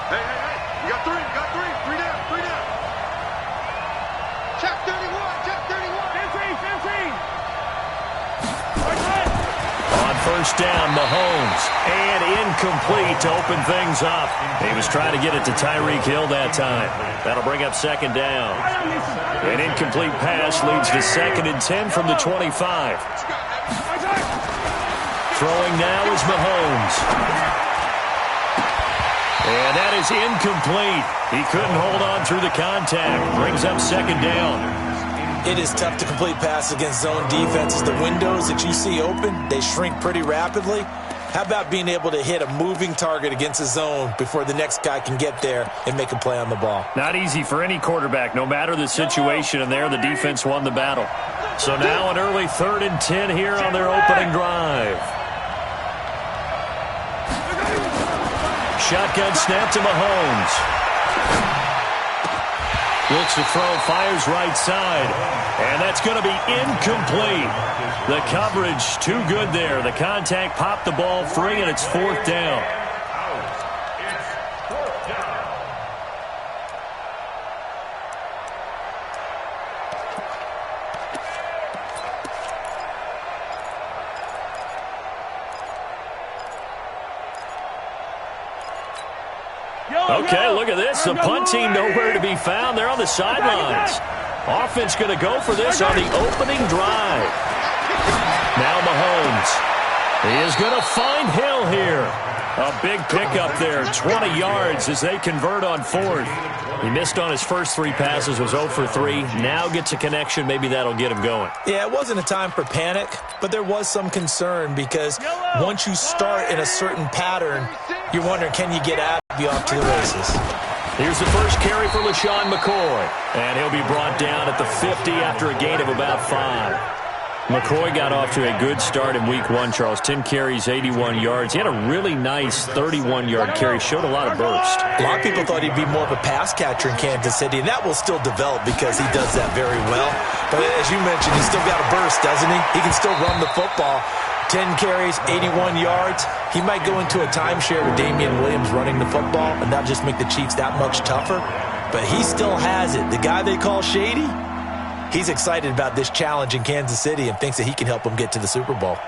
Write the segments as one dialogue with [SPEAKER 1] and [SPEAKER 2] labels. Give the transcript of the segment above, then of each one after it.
[SPEAKER 1] Hey, you got three. Three down. Check 31.
[SPEAKER 2] 15. On first down, Mahomes. And incomplete to open things up. He was trying to get it to Tyreek Hill that time. That'll bring up second down. An incomplete pass leads to 2nd and 10 from the 25. Throwing now is Mahomes. And that is incomplete. He couldn't hold on through the contact. Brings up second down.
[SPEAKER 3] It is tough to complete passes against zone defenses. The windows that you see open, they shrink pretty rapidly. How about being able to hit a moving target against a zone before the next guy can get there and make a play on the ball?
[SPEAKER 2] Not easy for any quarterback, no matter the situation, and there the defense won the battle. So now an early 3rd and 10 here on their opening drive. Shotgun snap to Mahomes. Looks to throw, fires right side. And that's going to be incomplete. The coverage too good there. The contact popped the ball free, and it's 4th down. Okay, look at this. The punt team nowhere to be found. They're on the sidelines. Offense going to go for this on the opening drive. Now Mahomes. He is going to find Hill here. A big pickup there, 20 yards as they convert on 4th. He missed on his first 3 passes, was 0 for 3. Now gets a connection. Maybe that'll get him going.
[SPEAKER 3] Yeah, it wasn't a time for panic, but there was some concern because once you start in a certain pattern, you're wondering, can you get out and be off to the races?
[SPEAKER 2] Here's the first carry for LaShawn McCoy. And he'll be brought down at the 50 after a gain of about 5. McCoy got off to a good start in week 1, Charles. 10 carries, 81 yards. He had a really nice 31-yard carry. Showed a lot of burst.
[SPEAKER 3] A lot of people thought he'd be more of a pass catcher in Kansas City, and that will still develop because he does that very well. But as you mentioned, he's still got a burst, doesn't he? He can still run the football. 10 carries, 81 yards. He might go into a timeshare with Damian Williams running the football and not just make the Chiefs that much tougher. But he still has it. The guy they call Shady, he's excited about this challenge in Kansas City and thinks that he can help them get to the Super Bowl.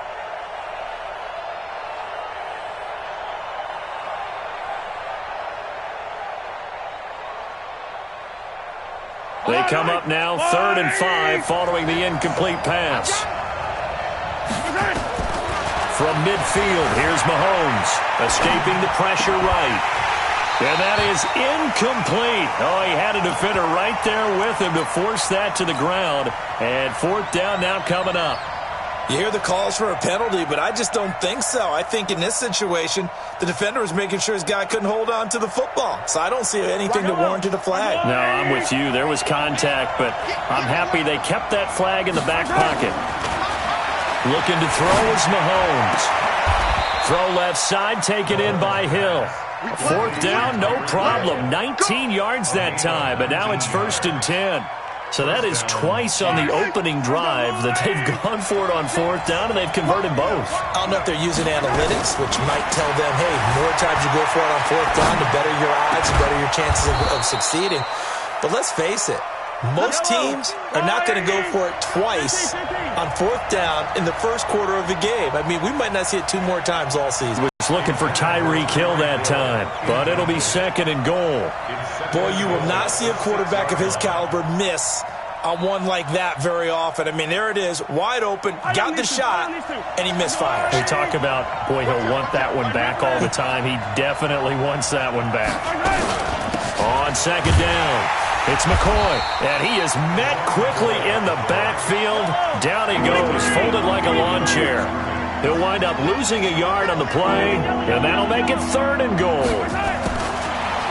[SPEAKER 2] They come up now 3rd and 5 following the incomplete pass. From midfield, here's Mahomes, escaping the pressure right. And that is incomplete. Oh, he had a defender right there with him to force that to the ground. And 4th down now coming up.
[SPEAKER 3] You hear the calls for a penalty, but I just don't think so. I think in this situation, the defender was making sure his guy couldn't hold on to the football. So I don't see anything that warranted a flag.
[SPEAKER 2] No, I'm with you. There was contact, but I'm happy they kept that flag in the back pocket. Looking to throw is Mahomes. Throw left side, taken in by Hill. 4th down, no problem. 19 yards that time, but now it's 1st and 10. So that is twice on the opening drive that they've gone for it on 4th down, and they've converted both.
[SPEAKER 3] I don't know if they're using analytics, which might tell them, hey, more times you go for it on 4th down, the better your odds, the better your chances of succeeding. But let's face it, most teams are not going to go for it twice on 4th down in the first quarter of the game. I mean, we might not see it 2 more times all season.
[SPEAKER 2] Was looking for Tyreek Hill that time, but it'll be 2nd and goal.
[SPEAKER 3] Boy, you will not see a quarterback of his caliber miss on one like that very often. I mean, there it is, wide open, got the shot, and he misfires.
[SPEAKER 2] We talk about, boy, he'll want that one back all the time. He definitely wants that one back. On 2nd down, it's McCoy, and he is met quickly in the backfield. Down he goes, folded like a lawn chair. He'll wind up losing a yard on the play, and that'll make it 3rd and goal.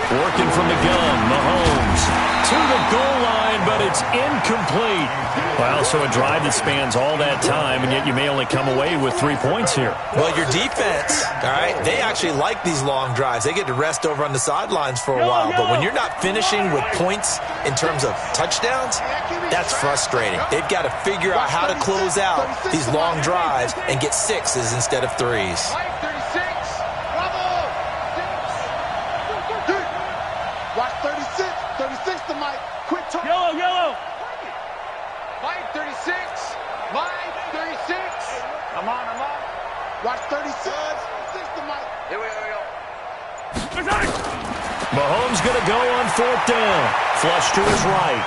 [SPEAKER 2] Working from the gun, Mahomes to the goal line, but it's incomplete. Well, so a drive that spans all that time, and yet you may only come away with 3 points here.
[SPEAKER 3] Well, your defense, all right, they actually like these long drives. They get to rest over on the sidelines for a while. But when you're not finishing with points in terms of touchdowns, that's frustrating. They've got to figure out how to close out these long drives and get 6s instead of 3s.
[SPEAKER 1] I'm on. Watch 36. Here we go.
[SPEAKER 2] Mahomes going to go on 4th down. Flush to his right.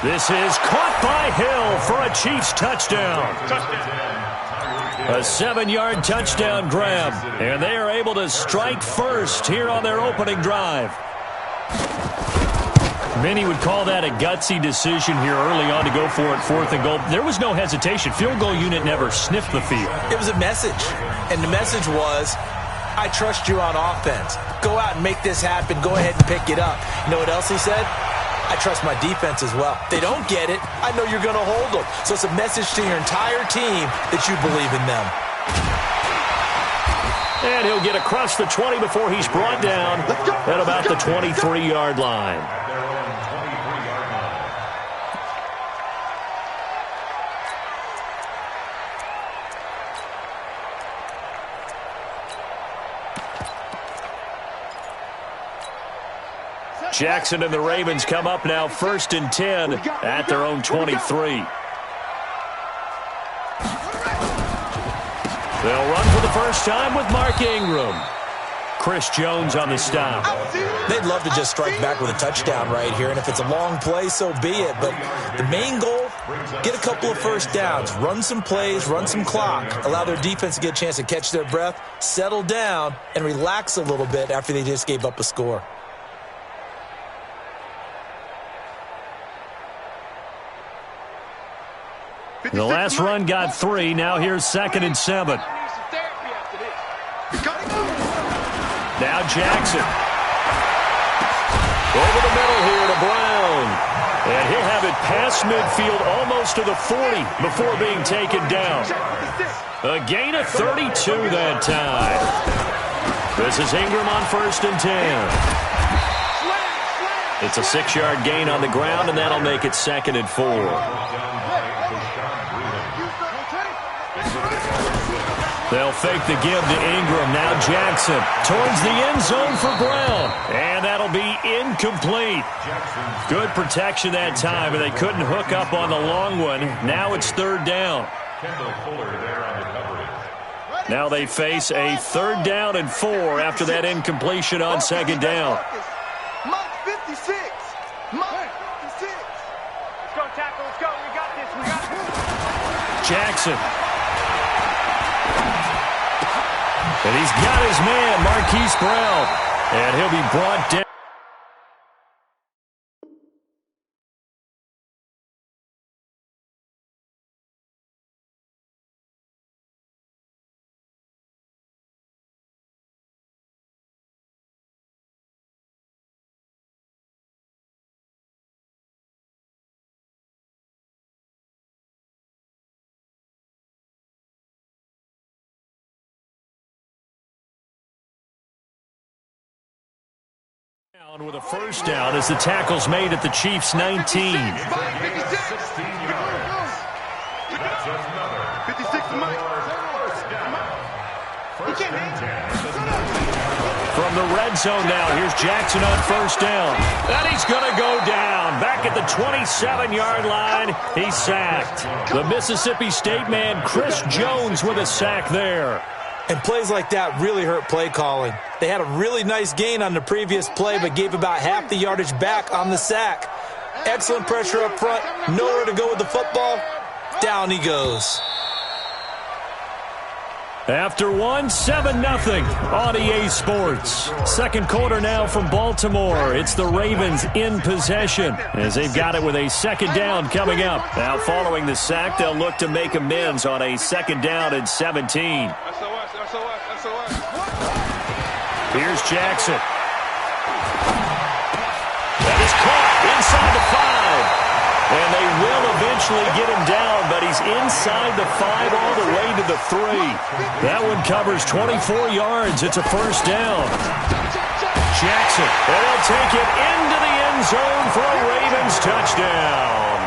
[SPEAKER 2] This is caught by Hill for a Chiefs touchdown. A 7-yard touchdown grab. And they are able to strike first here on their opening drive. Many would call that a gutsy decision here early on to go for it 4th and goal. There was no hesitation. Field goal unit never sniffed the field.
[SPEAKER 3] It was a message. And the message was, I trust you on offense. Go out and make this happen. Go ahead and pick it up. You know what else he said? I trust my defense as well. If they don't get it, I know you're going to hold them. So it's a message to your entire team that you believe in them.
[SPEAKER 2] And he'll get across the 20 before he's brought down at about the 23-yard line. Jackson and the Ravens come up now 1st and 10 at their own 23. They'll run for the first time with Mark Ingram. Chris Jones on the stop.
[SPEAKER 3] They'd love to just strike back with a touchdown right here, and if it's a long play, so be it. But the main goal, get a couple of first downs, run some plays, run some clock, allow their defense to get a chance to catch their breath, settle down, and relax a little bit after they just gave up a score.
[SPEAKER 2] The last run got 3. Now here's 2nd and 7. Now Jackson. Over the middle here to Brown. And he'll have it past midfield almost to the 40 before being taken down. A gain of 32 that time. This is Ingram on 1st and 10. It's a 6-yard gain on the ground, and that'll make it 2nd and 4. They'll fake the give to Ingram. Now Jackson towards the end zone for Brown. And that'll be incomplete. Good protection that time, and they couldn't hook up on the long one. Now it's 3rd down. Now they face a 3rd down and 4 after that incompletion on 2nd down.
[SPEAKER 1] Mike 56. Mike 56. Let's go, tackle. Let's go. We got this.
[SPEAKER 2] Jackson. And he's got his man, Marquise Brown. And he'll be brought down. With a first down as the tackle's made at the Chiefs' 19.
[SPEAKER 1] 56 Mike.
[SPEAKER 2] From the red zone now, here's Jackson on 1st down. And he's going to go down. Back at the 27-yard line, he's sacked. The Mississippi State man, Chris Jones, with a sack there.
[SPEAKER 3] And plays like that really hurt play calling. They had a really nice gain on the previous play, but gave about half the yardage back on the sack. Excellent pressure up front. Nowhere to go with the football. Down he goes.
[SPEAKER 2] After one, 7-0 on EA Sports. Second quarter now from Baltimore. It's the Ravens in possession as they've got it with a 2nd down coming up. Now following the sack, they'll look to make amends on a 2nd down and 17. Here's Jackson. That is caught inside the 5. And they will eventually get him down, but he's inside the 5 all the way to the 3. That one covers 24 yards. It's a first down. Jackson, and they'll take it into the end zone for a Ravens touchdown.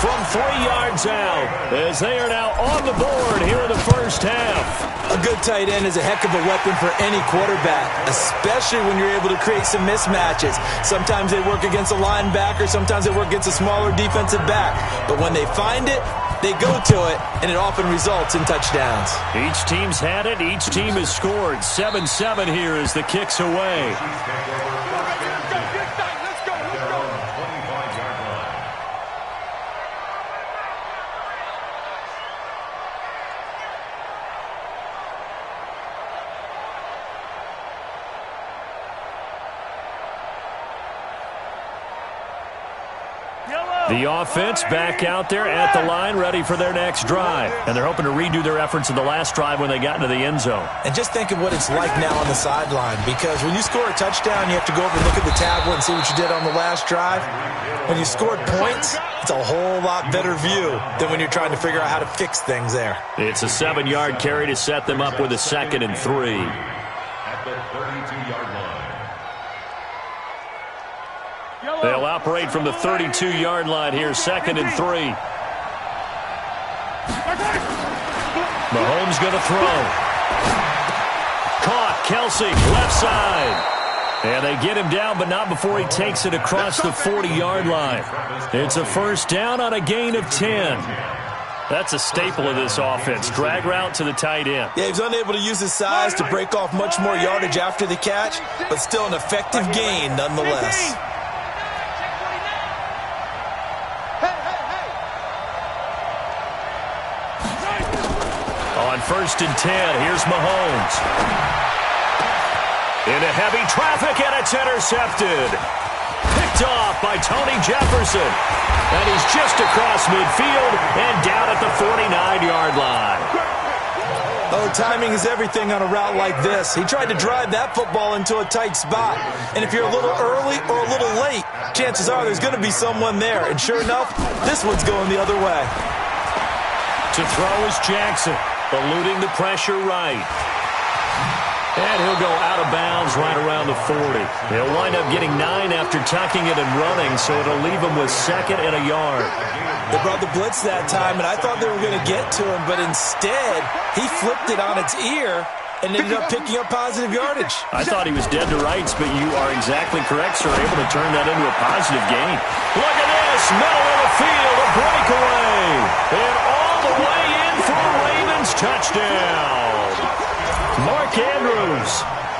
[SPEAKER 2] from 3 yards out as they are now on the board here in the first half.
[SPEAKER 3] A good tight end is a heck of a weapon for any quarterback, especially when you're able to create some mismatches. Sometimes they work against a linebacker, sometimes they work against a smaller defensive back. But when they find it, they go to it, and it often results in touchdowns.
[SPEAKER 2] Each team's had it. Each team has scored. 7-7 here as the kick's away. The offense back out there at the line, ready for their next drive. And they're hoping to redo their efforts in the last drive when they got into the end zone.
[SPEAKER 3] And just think of what it's like now on the sideline, because when you score a touchdown, you have to go over and look at the tablet and see what you did on the last drive. When you scored points, it's a whole lot better view than when you're trying to figure out how to fix things there.
[SPEAKER 2] It's a 7-yard carry to set them up with a 2nd and 3.
[SPEAKER 4] At the 32-yard line.
[SPEAKER 2] They'll operate from the 32-yard line here, 2nd and 3. Mahomes going to throw. Caught, Kelsey, left side. And they get him down, but not before he takes it across the 40-yard line. It's a first down on a gain of 10. That's a staple of this offense. Drag route to the tight end.
[SPEAKER 3] Yeah, he's unable to use his size to break off much more yardage after the catch, but still an effective gain nonetheless.
[SPEAKER 2] On 1st and 10, here's Mahomes. Into heavy traffic, and it's intercepted. Picked off by Tony Jefferson. And he's just across midfield and down at the 49-yard line.
[SPEAKER 3] Oh, timing is everything on a route like this. He tried to drive that football into a tight spot. And if you're a little early or a little late, chances are there's going to be someone there. And sure enough, this one's going the other way.
[SPEAKER 2] To throw is Jackson, eluding the pressure right. And he'll go out of bounds right around the 40. He'll wind up getting 9 after tucking it and running, so it'll leave him with 2nd and a yard.
[SPEAKER 3] They brought the blitz that time, and I thought they were going to get to him, but instead, he flipped it on its ear and ended up picking up positive yardage.
[SPEAKER 2] I thought he was dead to rights, but you are exactly correct, sir. Able to turn that into a positive gain. Look at this, middle of the field, a breakaway. And all the way in for a Ravens touchdown. Mark Andrews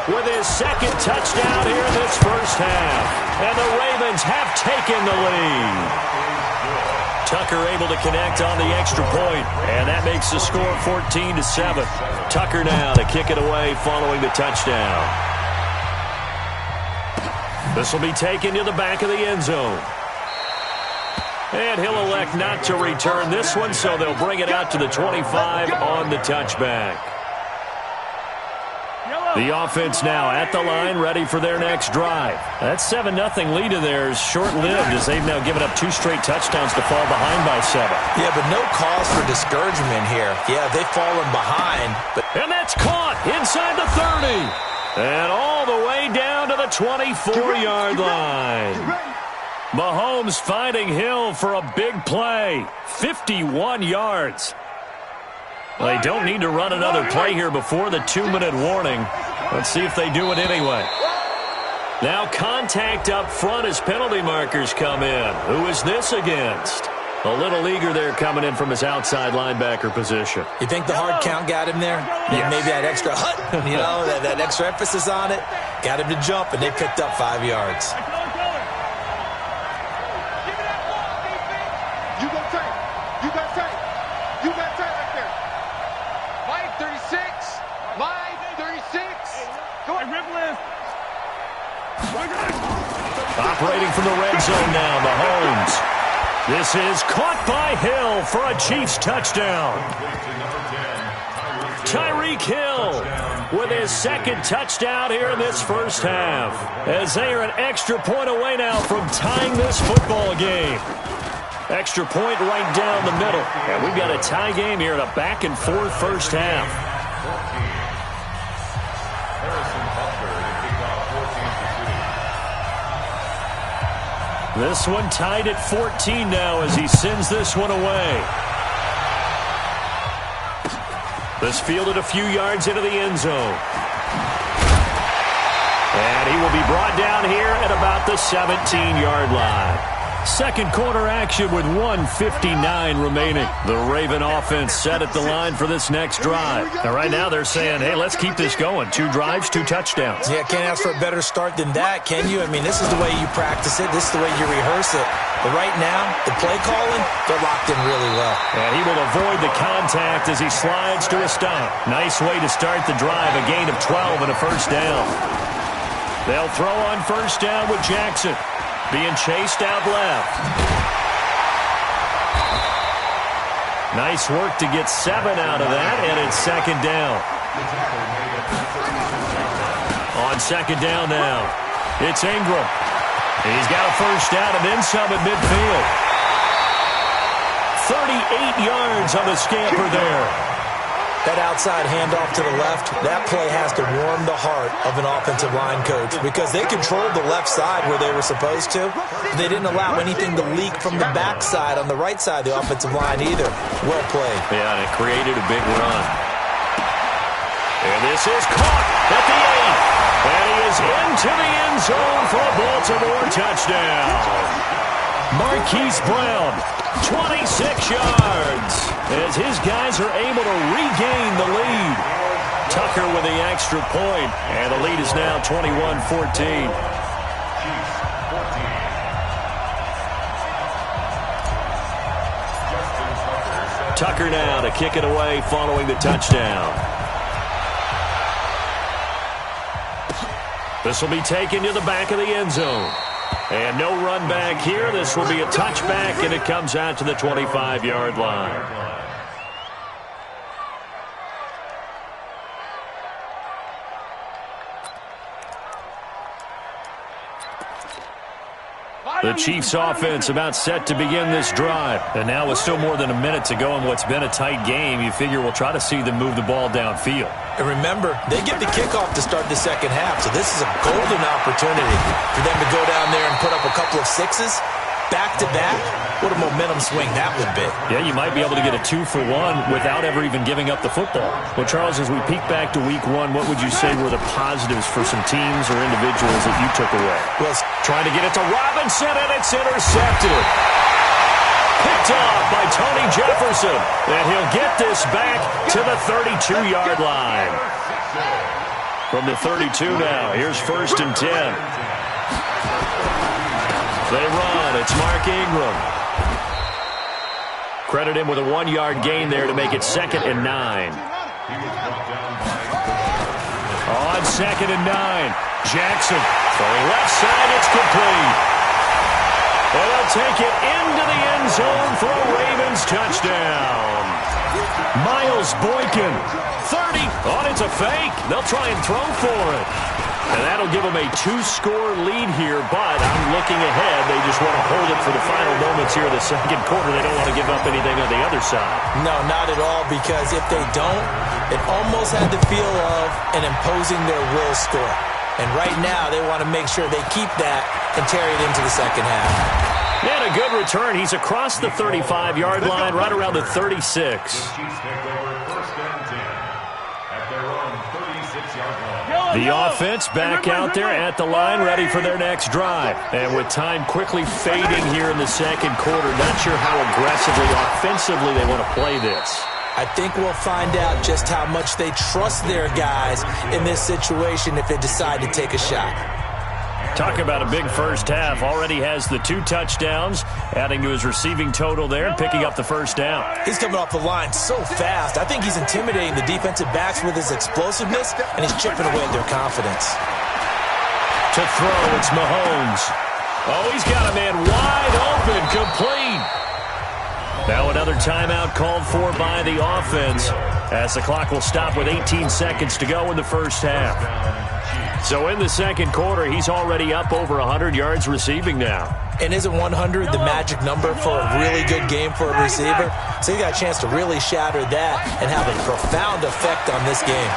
[SPEAKER 2] with his 2nd touchdown here in this first half. And the Ravens have taken the lead. Tucker able to connect on the extra point, and that makes the score 14-7. Tucker now to kick it away following the touchdown. This will be taken to the back of the end zone. And he'll elect not to return this one, so they'll bring it out to the 25 on the touchback. The offense now at the line, ready for their next drive. That 7-0 lead of theirs short-lived as they've now given up 2 straight touchdowns to fall behind by 7.
[SPEAKER 3] Yeah, but no cause for discouragement here. Yeah, they've fallen behind.
[SPEAKER 2] And that's caught inside the 30. And all the way down to the 24-yard line. Mahomes finding Hill for a big play. 51 yards. Well, they don't need to run another play here before the 2-minute warning. Let's see if they do it anyway. Now contact up front as penalty markers come in. Who is this against? A little eager there coming in from his outside linebacker position.
[SPEAKER 3] You think the hard count got him there?
[SPEAKER 2] Yes.
[SPEAKER 3] Maybe that extra that extra emphasis on it got him to jump, and they picked up 5 yards.
[SPEAKER 1] You got tight. You got tight. You got tight right there. Mike 36. Mike 36. Go on, rip lift.
[SPEAKER 2] Operating from the red zone now, Mahomes. This is caught by Hill for a Chiefs touchdown. Tyreek Hill with his 2nd touchdown here in this first half, as they are an extra point away now from tying this football game. Extra point right down the middle. And we've got a tie game here in a back-and-forth first half. This one tied at 14 now as he sends this one away. This fielded a few yards into the end zone. And he will be brought down here at about the 17-yard line. Second quarter action with 1:59 remaining. The Raven offense set at the line for this next drive. And right now they're saying, hey, let's keep this going. 2 drives, 2 touchdowns.
[SPEAKER 3] Yeah, can't ask for a better start than that, can you? I mean, this is the way you practice it. This is the way you rehearse it. But right now, the play calling, they're locked in really well.
[SPEAKER 2] And he will avoid the contact as he slides to a stop. Nice way to start the drive. A gain of 12 and a first down. They'll throw on first down with Jackson. Being chased out left. Nice work to get 7 out of that, and it's second down. On second down now, it's Ingram. He's got a first down and then some at midfield. 38 yards on the scamper there.
[SPEAKER 3] That outside handoff to the left, that play has to warm the heart of an offensive line coach because they controlled the left side where they were supposed to. They didn't allow anything to leak from the backside on the right side of the offensive line either. Well played.
[SPEAKER 2] Yeah, and it created a big run. And this is caught at the 8. And he is into the end zone for a Baltimore touchdown. Marquise Brown, 26 yards, as his guys are able to regain the lead. Tucker with the extra point, and the lead is now 21-14. Tucker now to kick it away following the touchdown. This will be taken to the back of the end zone. And no run back here. This will be a touchback, and it comes out to the 25-yard line. The Chiefs offense about set to begin this drive. And now with still more than a minute to go in what's been a tight game, you figure we'll try to see them move the ball downfield.
[SPEAKER 3] And remember, they get the kickoff to start the second half, so this is a golden opportunity for them to go down there and put up a couple of sixes back-to-back. What a momentum swing that would be.
[SPEAKER 2] Yeah, you might be able to get a 2-for-1 without ever even giving up the football. Well, Charles, as we peek back to week 1, what would you say were the positives for some teams or individuals that you took away?
[SPEAKER 3] Well,
[SPEAKER 2] trying to get it to Robinson, and it's intercepted. Picked off by Tony Jefferson, and he'll get this back to the 32-yard line. From the 32 now, here's 1st and 10. They run. It's Mark Ingram. Credit him with a 1-yard gain there to make it 2nd and 9. On 2nd and 9, Jackson throwing left side. It's complete. And they'll take it into the end zone for a Ravens touchdown. Miles Boykin, 30. Oh, it's a fake. They'll try and throw for it. And that'll give them a 2-score lead here, but I'm looking ahead. They just want to hold it for the final moments here of the second quarter. They don't want to give up anything on the other side.
[SPEAKER 3] No, not at all, because if they don't, it almost had the feel of an imposing their will score. And right now, they want to make sure they keep that and carry it into the second half.
[SPEAKER 2] And a good return. He's across the 35-yard line, right around the 36. The offense back out there at the line, ready for their next drive. And with time quickly fading here in the second quarter, not sure how aggressively, offensively they want to play this.
[SPEAKER 3] I think we'll find out just how much they trust their guys in this situation if they decide to take a shot.
[SPEAKER 2] Talk about a big first half. Already has the 2 touchdowns, adding to his receiving total there and picking up the first down.
[SPEAKER 3] He's coming off the line so fast. I think he's intimidating the defensive backs with his explosiveness, and he's chipping away at their confidence.
[SPEAKER 2] To throw, it's Mahomes. Oh, he's got a man wide open, complete. Now another timeout called for by the offense, as the clock will stop with 18 seconds to go in the first half. So in the second quarter, he's already up over 100 yards receiving now.
[SPEAKER 3] And isn't 100 the magic number for a really good game for a receiver? So he got a chance to really shatter that and have a profound effect on this game.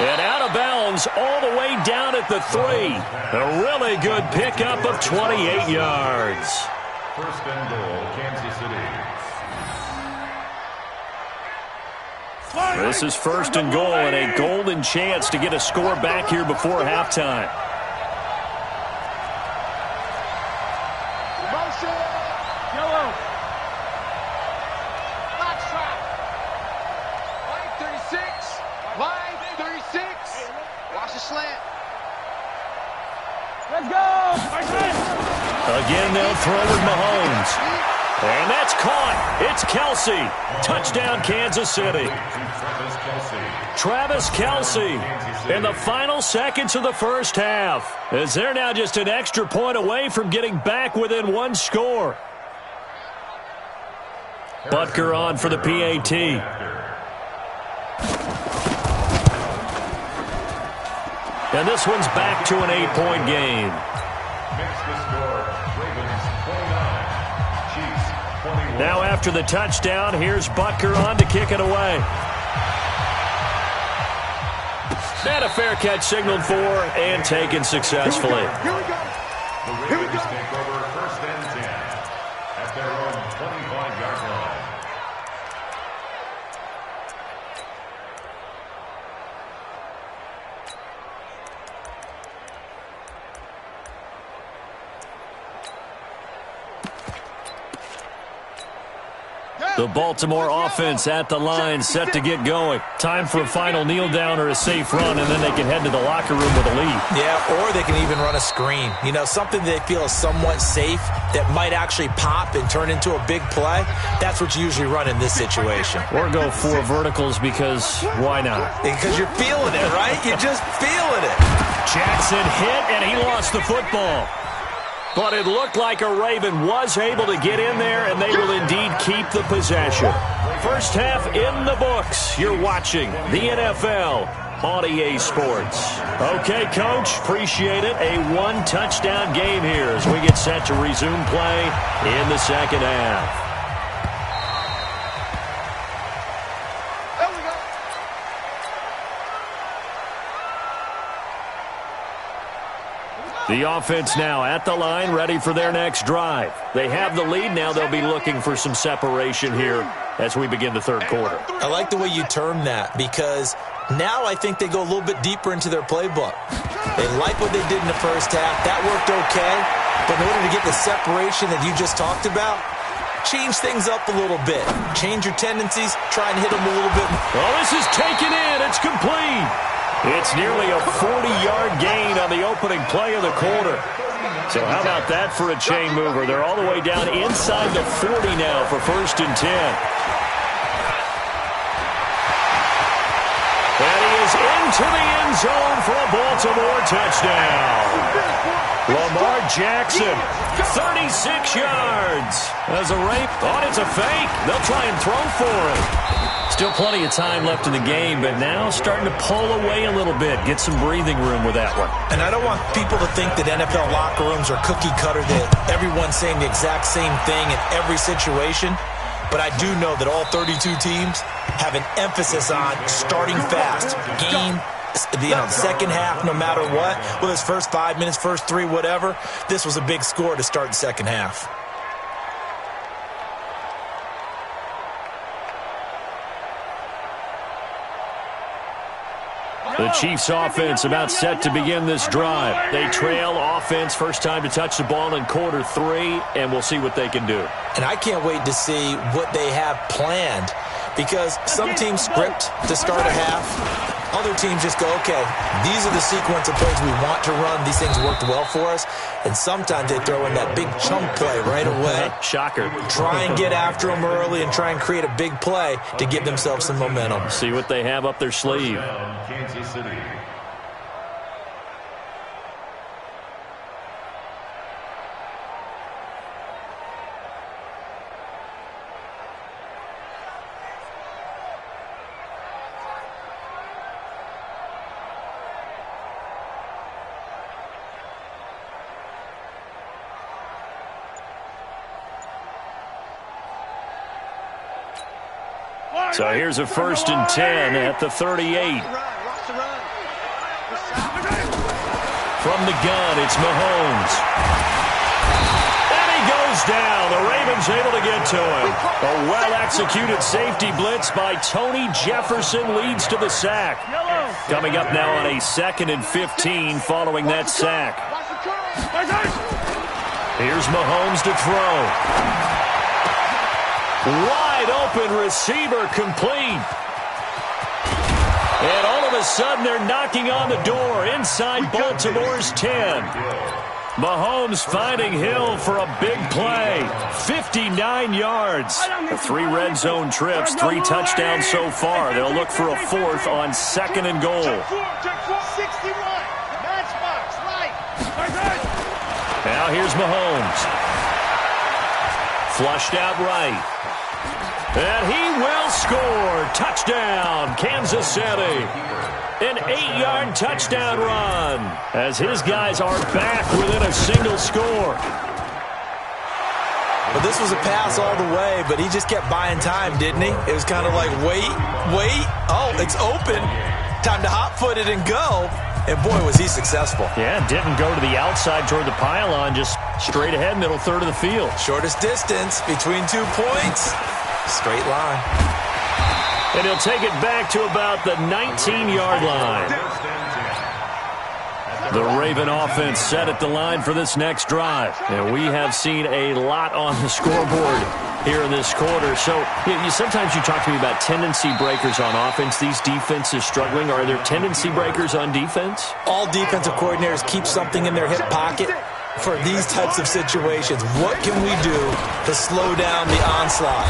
[SPEAKER 2] And out of bounds. mounds all the way down at the 3. A really good pickup of 28 yards.
[SPEAKER 4] First and goal, Kansas City.
[SPEAKER 2] This is first and goal and a golden chance to get a score back here before halftime.
[SPEAKER 1] Yellow. Box trap. Line 36. Line 36. Watch the slant. Let's go.
[SPEAKER 2] Again, they'll throw with Mahomes. And that's caught. It's Kelsey. Touchdown, Kansas City. Travis Kelsey in the final seconds of the first half, as they're now just an extra point away from getting back within one score. Butker on for the PAT. And this one's back to an 8-point game. Now after the touchdown, here's Butker on to kick it away. And a fair catch signaled for and taken successfully.
[SPEAKER 1] Here we go.
[SPEAKER 4] The Ravens take over first and 10 at their own 25-yard line.
[SPEAKER 2] The Baltimore offense at the line, set to get going. Time for a final kneel down or a safe run, and then they can head to the locker room with a lead.
[SPEAKER 3] Yeah, or they can even run a screen. You know, something they feel is somewhat safe that might actually pop and turn into a big play. That's what you usually run in this situation.
[SPEAKER 2] Or go 4 verticals because why not?
[SPEAKER 3] Because you're feeling it, right? You're just feeling it.
[SPEAKER 2] Jackson hit, and he lost the football. But it looked like a Raven was able to get in there, and they will indeed keep the possession. First half in the books. You're watching the NFL on EA Sports. Okay, Coach, appreciate it. A 1-touchdown game here as we get set to resume play in the second half. The offense now at the line, ready for their next drive. They have the lead. Now they'll be looking for some separation here as we begin the third quarter.
[SPEAKER 3] I like the way you term that, because now I think they go a little bit deeper into their playbook. They like what they did in the first half. That worked okay. But in order to get the separation that you just talked about, change things up a little bit. Change your tendencies. Try and hit them a little bit.
[SPEAKER 2] Well, this is taken in. It's complete. It's nearly a 40-yard gain on the opening play of the quarter. So how about that for a chain mover? They're all the way down inside the 40 now for first and 10. And he is into the end zone for a Baltimore touchdown. Lamar Jackson, 36 yards. As a rape, thought it's a fake. They'll try and throw for it. Still plenty of time left in the game, but now starting to pull away a little bit. Get some breathing room with that one.
[SPEAKER 3] And I don't want people to think that NFL locker rooms are cookie cutter, that everyone's saying the exact same thing in every situation. But I do know that all 32 teams have an emphasis on starting fast. Game, second half, no matter what. Whether it's first 5 minutes, first 3, whatever. This was a big score to start the second half.
[SPEAKER 2] The Chiefs offense about set to begin this drive. They trail offense, first time to touch the ball in quarter 3, and we'll see what they can do.
[SPEAKER 3] And I can't wait to see what they have planned, because some teams script to start a half. Other teams just go, okay, these are the sequence of plays we want to run. These things worked well for us. And sometimes they throw in that big chunk play right away.
[SPEAKER 2] Shocker.
[SPEAKER 3] Try and get after them early and try and create a big play to give themselves some momentum.
[SPEAKER 2] See what they have up their sleeve.
[SPEAKER 4] Kansas City.
[SPEAKER 2] So here's a first and 10 at the 38. From the gun, it's Mahomes. And he goes down. The Ravens able to get to him. A well-executed safety blitz by Tony Jefferson leads to the sack. Coming up now on a 2nd and 15 following that sack. Here's Mahomes to throw. Wide open receiver complete. And all of a sudden they're knocking on the door inside Baltimore's 10. Mahomes finding Hill for a big play. 59 yards. 3 red zone trips, 3 touchdowns so far. They'll look for a 4th on 2nd and goal.
[SPEAKER 1] 61. Matchbox, right.
[SPEAKER 2] Now here's Mahomes. Flushed out right. And he will score. Touchdown, Kansas City. An 8-yard touchdown run as his guys are back within a single score.
[SPEAKER 3] But this was a pass all the way, but he just kept buying time, didn't he? It was kind of like, wait. Oh, it's open. Time to hot-foot it and go. And, boy, was he successful.
[SPEAKER 2] Yeah, didn't go to the outside toward the pylon, just straight ahead, middle third of the field.
[SPEAKER 3] Shortest distance between 2 points. Straight line.
[SPEAKER 2] And he'll take it back to about the 19-yard line. The Raven offense set at the line for this next drive. And we have seen a lot on the scoreboard here in this quarter. So sometimes you talk to me about tendency breakers on offense. These defenses struggling. Are there tendency breakers on defense?
[SPEAKER 3] All defensive coordinators keep something in their hip pocket for these types of situations. What can we do to slow down the onslaught?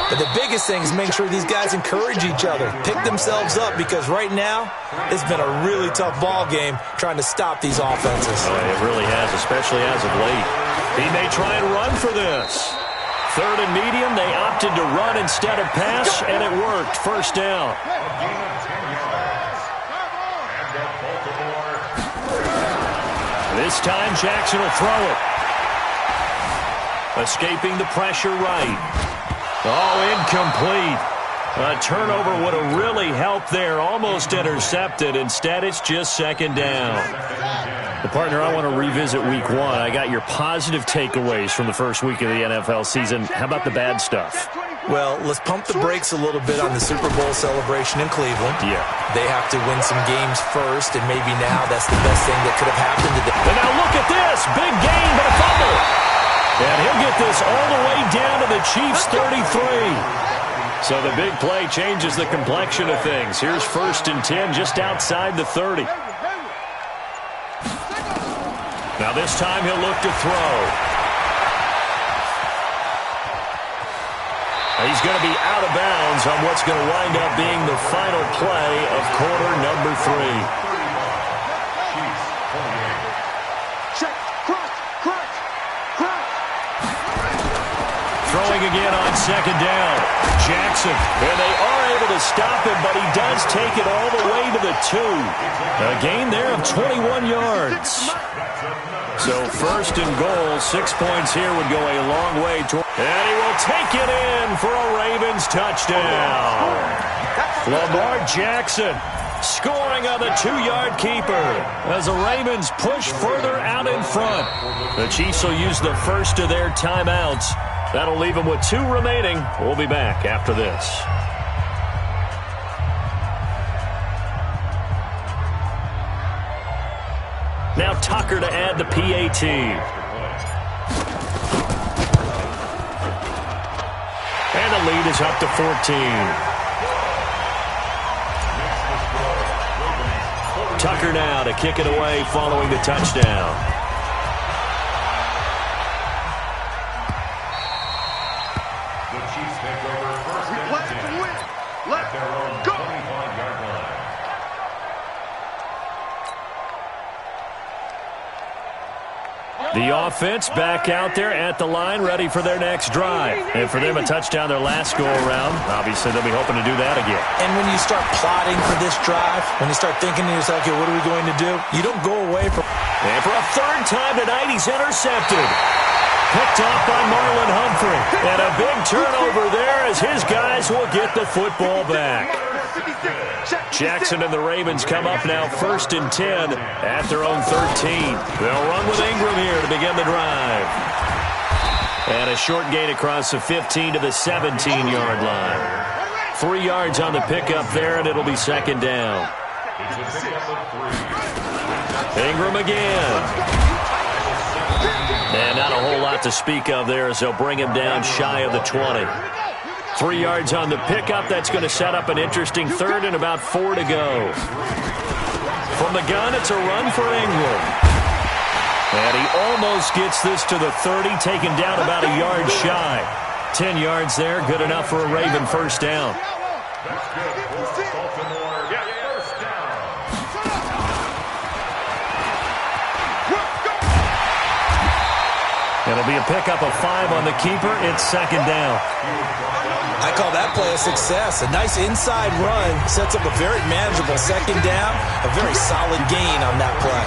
[SPEAKER 3] But the biggest thing is make sure these guys encourage each other, pick themselves up, because right now it's been a really tough ball game trying to stop these offenses.
[SPEAKER 2] Oh, it really has, especially as of late. He may try and run for this. 3rd and medium, they opted to run instead of pass, and it worked. First down. This time, Jackson will throw it. Escaping the pressure right. Oh, incomplete. A turnover would have really helped there. Almost intercepted. Instead, it's just 2nd down. The partner, I want to revisit week 1. I got your positive takeaways from the first week of the NFL season. How about the bad stuff?
[SPEAKER 3] Well, let's pump the brakes a little bit on the Super Bowl celebration in Cleveland.
[SPEAKER 2] Yeah.
[SPEAKER 3] They have to win some games first, and maybe now that's the best thing that could have happened to them.
[SPEAKER 2] And now look at this. Big gain, but a fumble. And he'll get this all the way down to the Chiefs' 33. So the big play changes the complexion of things. Here's 1st and 10 just outside the 30. Now this time he'll look to throw. He's going to be out of bounds on what's going to wind up being the final play of quarter number 3. Throwing again on 2nd down. Jackson. And they are able to stop him, but he does take it all the way to the 2. A gain there of 21 yards. So 1st and goal, 6 points here would go a long way toward. And he will take it in for a Ravens touchdown. Lamar Jackson scoring on the 2-yard keeper as the Ravens push further out in front. The Chiefs will use the first of their timeouts. That'll leave them with 2 remaining. We'll be back after this. Now Tucker to add the PAT. And the lead is up to 14. Tucker now to kick it away following the touchdown.
[SPEAKER 4] The Chiefs take over 1st and 10 at their own 25-yard line.
[SPEAKER 2] The offense back out there at the line, ready for their next drive. And for them, a touchdown their last go-around. Obviously, they'll be hoping to do that again.
[SPEAKER 3] And when you start plotting for this drive, when you start thinking to yourself, okay, what are we going to do? You don't go away from...
[SPEAKER 2] And for a 3rd time tonight, he's intercepted. Picked off by Marlon Humphrey. McCaffrey. And a big turnover there as his guys will get the football back. Jackson and the Ravens come up now 1st and 10 at their own 13. They'll run with Ingram here to begin the drive. And a short gain across the 15 to the 17-yard line. 3 yards on the pickup there, and it'll be 2nd down. Ingram again. And not a whole lot to speak of there as they'll bring him down shy of the 20. 3 yards on the pickup. That's going to set up an interesting 3rd and about 4 to go. From the gun, it's a run for Ingram. And he almost gets this to the 30, taken down about a yard shy. 10 yards there, good enough for a Raven 1st down. It'll be a pickup of 5 on the keeper. It's 2nd down.
[SPEAKER 3] I call that play a success. A nice inside run sets up a very manageable 2nd down. A very solid gain on that play.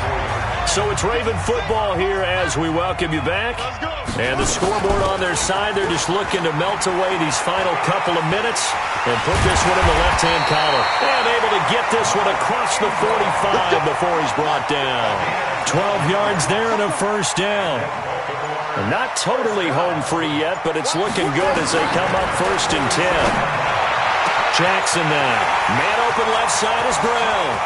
[SPEAKER 2] So it's Raven football here as we welcome you back. And the scoreboard on their side, they're just looking to melt away these final couple of minutes and put this one in the left-hand column. And able to get this one across the 45 before he's brought down. 12 yards there and a 1st down. Not totally home free yet, but it's looking good as they come up 1st and 10. Jackson now. Man open left side is Brown.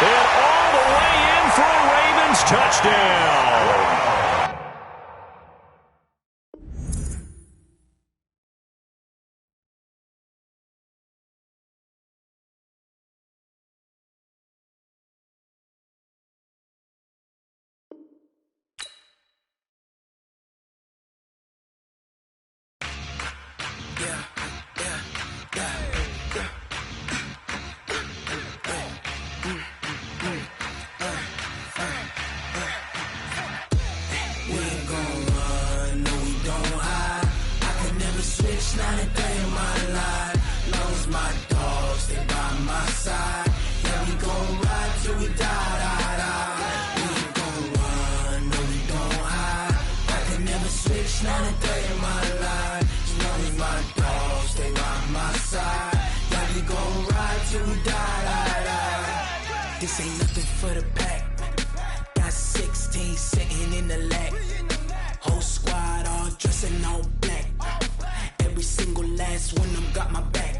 [SPEAKER 2] And all the way in for a Ravens touchdown.
[SPEAKER 5] This ain't nothing for the pack. Got 16 sitting in the lag. Whole squad all dressing all black. Every single last one of them got my back.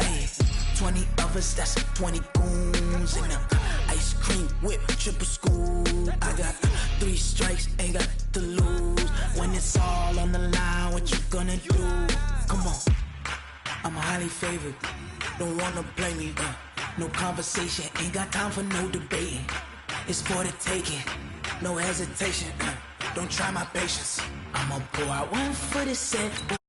[SPEAKER 5] Hey, 20 of us, that's 20 goons in them. Ice cream whip, triple scoop. I got 3 strikes, ain't got to lose. When it's all on the line, what you gonna do? Come on, I'm highly favored. Don't wanna play me, no conversation, ain't got time for no debating. It's for the taking, no hesitation. Don't try my patience. I'ma pour out one for the set.